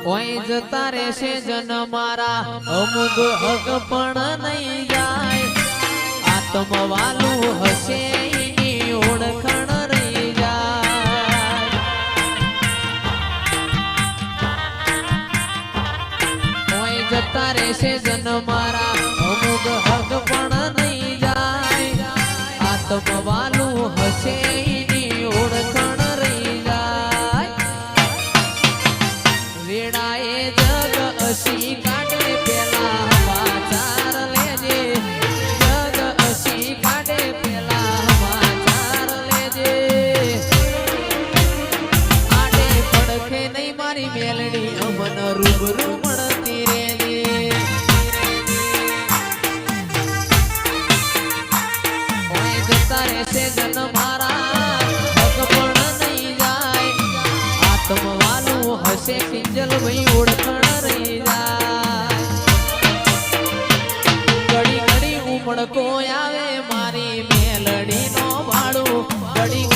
ઓય જતા રહેશે જન મારા અમુક હક પણ નહીં જાય આત્મવાલું હશે એની ઓળખાણ રહી જાય ઓય જતા રહેશે જન મારા અમુક હક પણ નહીં જાય આત્મવાલું હશે એની ઓળખાણ રહી જાય વેડાએ જગ અસી કાઢે પેલા વાચાર લેજે જગ અસી કાઢે પેલા વાચાર લેજે આડે પડખે નહીં મારી મેલડી અમન રૂબરૂ મળતી રેજે ઓય જતા રહેશે જન મારા હક પણ નહીં જાય આત્મવાલું હશે કિંજલ ભાઈ ઓળખાણ રહી જાય ઘડી ઘડી ઉમળકો આવે મારી મેલડી નો ભાડું ઘડી